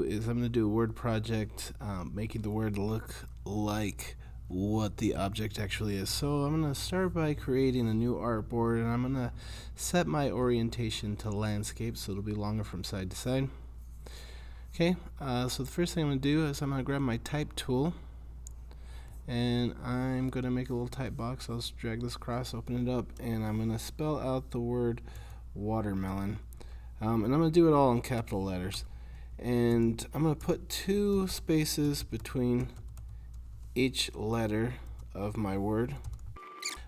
is I'm going to do a word project making the word look like what the object actually is. So I'm going to start by creating a new artboard, and I'm going to set my orientation to landscape so it'll be longer from side to side. Okay, so the first thing I'm going to do is I'm going to grab my type tool, and I'm going to make a little type box. I'll just drag this across, open it up, and I'm going to spell out the word watermelon. And I'm going to do it all in capital letters. And I'm going to put 2 spaces between each letter of my word.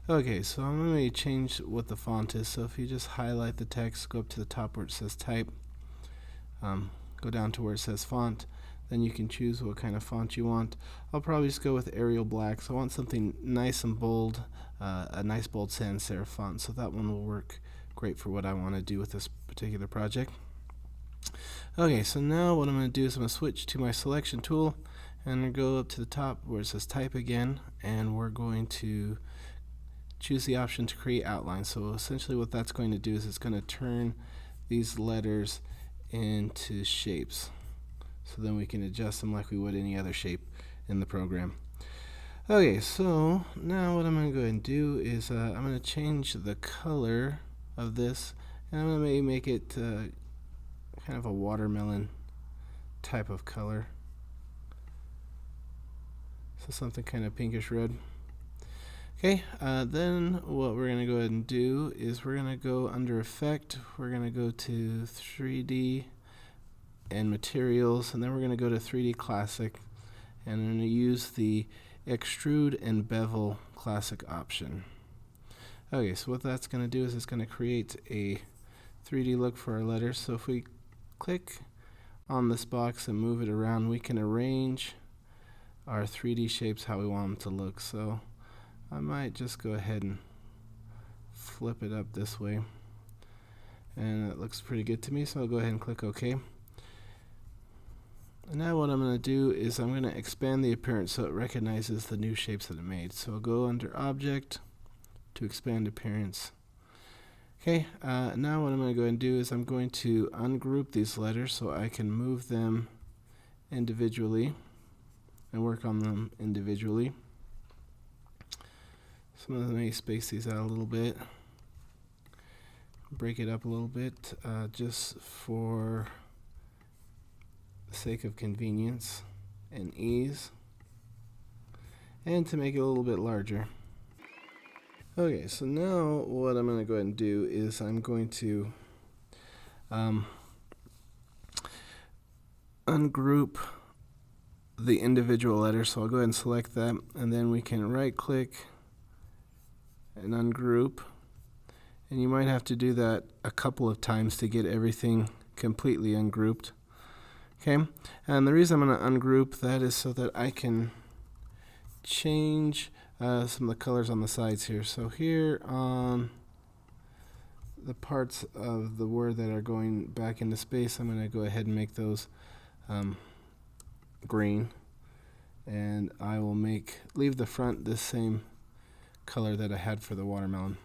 Okay, so I'm going to change what the font is. So if you just highlight the text, go up to the top where it says type, go down to where it says font, then you can choose what kind of font you want. I'll probably just go with Arial Black, so I want something nice and bold, a nice bold sans serif font, so that one will work great for what I want to do with this particular project. Okay, so now what I'm going to do is I'm going to switch to my selection tool, and I'm going to go up to the top where it says type again, and we're going to choose the option to create outline. So essentially what that's going to do is it's going to turn these letters into shapes, so then we can adjust them like we would any other shape in the program. Okay, so now what I'm going to go ahead and do is I'm going to change the color of this, and I'm going to maybe make it kind of a watermelon type of color, so something kind of pinkish red. Okay, then what we're going to go ahead and do is we're going to go under Effect, we're going to go to 3D and Materials, and then we're going to go to 3D Classic, and I'm going to use the Extrude and Bevel Classic option. Okay, so what that's going to do is it's going to create a 3D look for our letters. So if we click on this box and move it around, we can arrange our 3D shapes how we want them to look. So I might just go ahead and flip it up this way, and it looks pretty good to me, so I'll go ahead and click OK. And now what I'm going to do is I'm going to expand the appearance so it recognizes the new shapes that it made. So I'll go under Object to Expand Appearance. Okay, now what I'm going to go ahead and do is I'm going to ungroup these letters so I can move them individually and work on them individually. So I'm going to space these out a little bit, break it up a little bit, just for the sake of convenience and ease, and to make it a little bit larger. Okay, so now what I'm going to go ahead and do is I'm going to ungroup the individual letters. So I'll go ahead and select that, and then we can right click and ungroup, and you might have to do that a couple of times to get everything completely ungrouped. Okay, and the reason I'm going to ungroup that is so that I can change some of the colors on the sides here. So here on the parts of the word that are going back into space, I'm going to go ahead and make those green, and I will leave the front the same color that I had for the watermelon.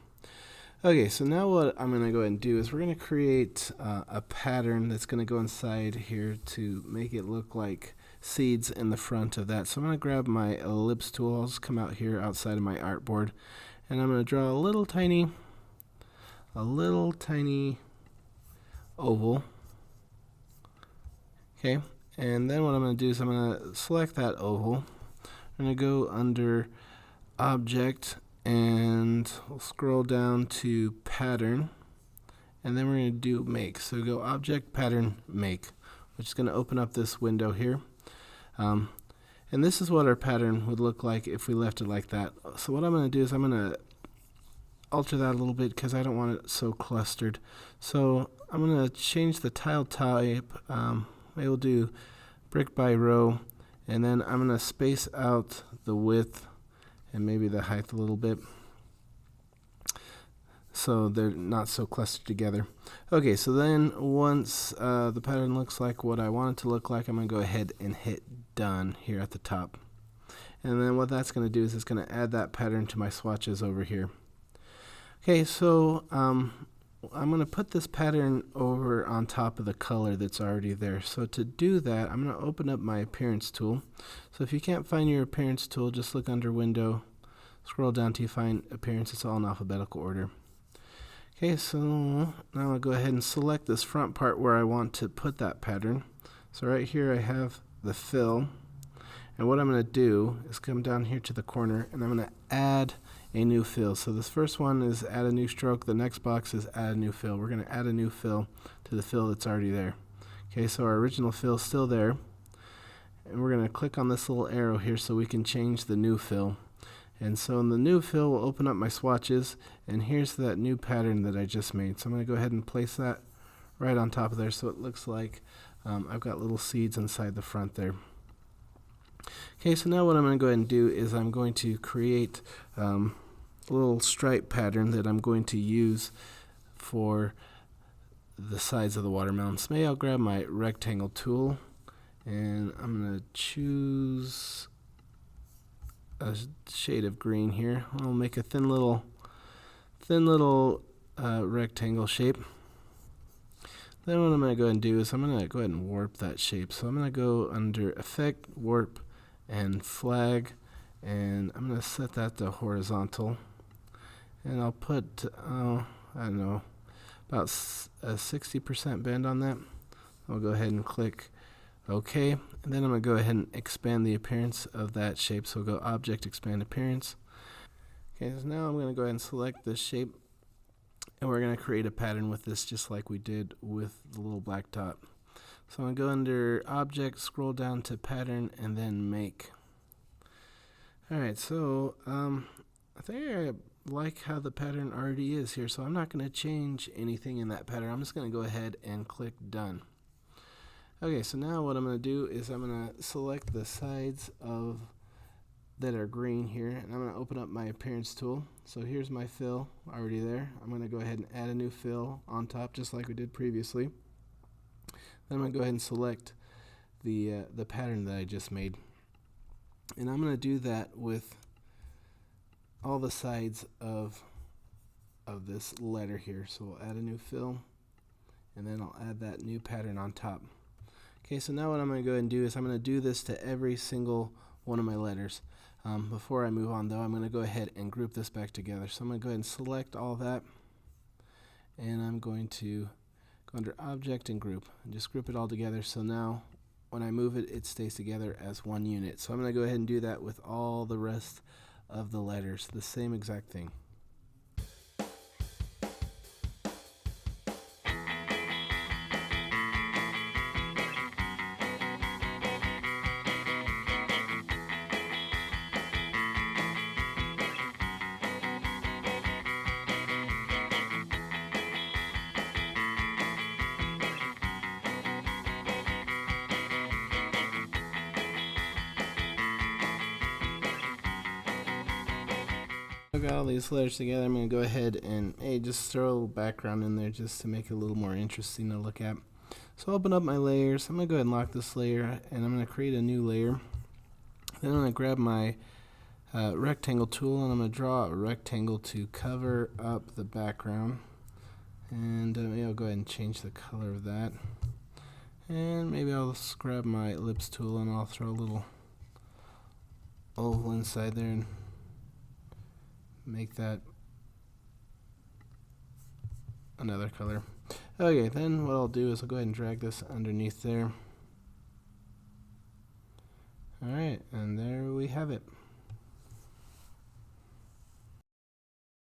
Okay, so now what I'm going to go ahead and do is we're going to create a pattern that's going to go inside here to make it look like seeds in the front of that. So I'm going to grab my ellipse tool. I'll just come out here outside of my artboard, and I'm going to draw a little tiny oval. Okay, and then what I'm going to do is I'm going to select that oval. I'm going to go under Object, and we'll scroll down to Pattern, and then we're going to do Make. So go Object, Pattern, Make, which is going to open up this window here. And this is what our pattern would look like if we left it like that. So what I'm going to do is I'm going to alter that a little bit because I don't want it so clustered. So I'm going to change the tile type. Maybe we'll do brick by row, and then I'm going to space out the width and maybe the height a little bit, so they're not so clustered together. Okay, so then once the pattern looks like what I want it to look like, I'm going to go ahead and hit Done here at the top. And then what that's going to do is it's going to add that pattern to my swatches over here. Okay, so I'm going to put this pattern over on top of the color that's already there. So to do that, I'm going to open up my appearance tool. So if you can't find your appearance tool, just look under window, scroll down till you find appearance. It's all in alphabetical order. Okay, so now I'll go ahead and select this front part where I want to put that pattern. So right here I have the fill. And what I'm going to do is come down here to the corner and I'm going to add a new fill. So this first one is add a new stroke. The next box is add a new fill. We're going to add a new fill to the fill that's already there. Okay, so our original fill is still there. And we're going to click on this little arrow here so we can change the new fill. And so in the new fill, we'll open up my swatches. And here's that new pattern that I just made. So I'm going to go ahead and place that right on top of there so it looks like I've got little seeds inside the front there. Okay, so now what I'm going to go ahead and do is I'm going to create a little stripe pattern that I'm going to use for the sides of the watermelon. So maybe I'll grab my rectangle tool and I'm going to choose a shade of green here. I'll make a thin little rectangle shape. Then what I'm going to go ahead and do is I'm going to go ahead and warp that shape. So I'm going to go under Effect, Warp, and Flag, and I'm going to set that to horizontal. And I'll put, I don't know, about a 60% bend on that. I'll go ahead and click OK. And then I'm going to go ahead and expand the appearance of that shape. So we'll go Object, Expand Appearance. Okay, so now I'm going to go ahead and select this shape. And we're going to create a pattern with this just like we did with the little black dot. So I'm going to go under Object, scroll down to Pattern, and then Make. Alright, so I think I like how the pattern already is here, so I'm not going to change anything in that pattern. I'm just going to go ahead and click Done. Okay, so now what I'm going to do is I'm going to select the sides that are green here, and I'm going to open up my appearance tool. So here's my fill already there. I'm going to go ahead and add a new fill on top just like we did previously. Then I'm going to go ahead and select the pattern that I just made. And I'm going to do that with all the sides of this letter here. So we'll add a new fill, and then I'll add that new pattern on top. Okay, so now what I'm going to go ahead and do is I'm going to do this to every single one of my letters. Before I move on though, I'm going to go ahead and group this back together. So I'm going to go ahead and select all that, and I'm going to go under Object and Group and just group it all together. So now when I move it, it stays together as one unit. So I'm going to go ahead and do that with all the rest of the letters, the same exact thing. I've got all these letters together. I'm going to go ahead and just throw a little background in there just to make it a little more interesting to look at. So I'll open up my layers. I'm going to go ahead and lock this layer, and I'm going to create a new layer. Then I'm going to grab my rectangle tool, and I'm going to draw a rectangle to cover up the background. And maybe I'll go ahead and change the color of that. And maybe I'll just grab my ellipse tool, and I'll throw a little oval inside there and make that another color. Okay, then what I'll do is I'll go ahead and drag this underneath there. Alright, and there we have it.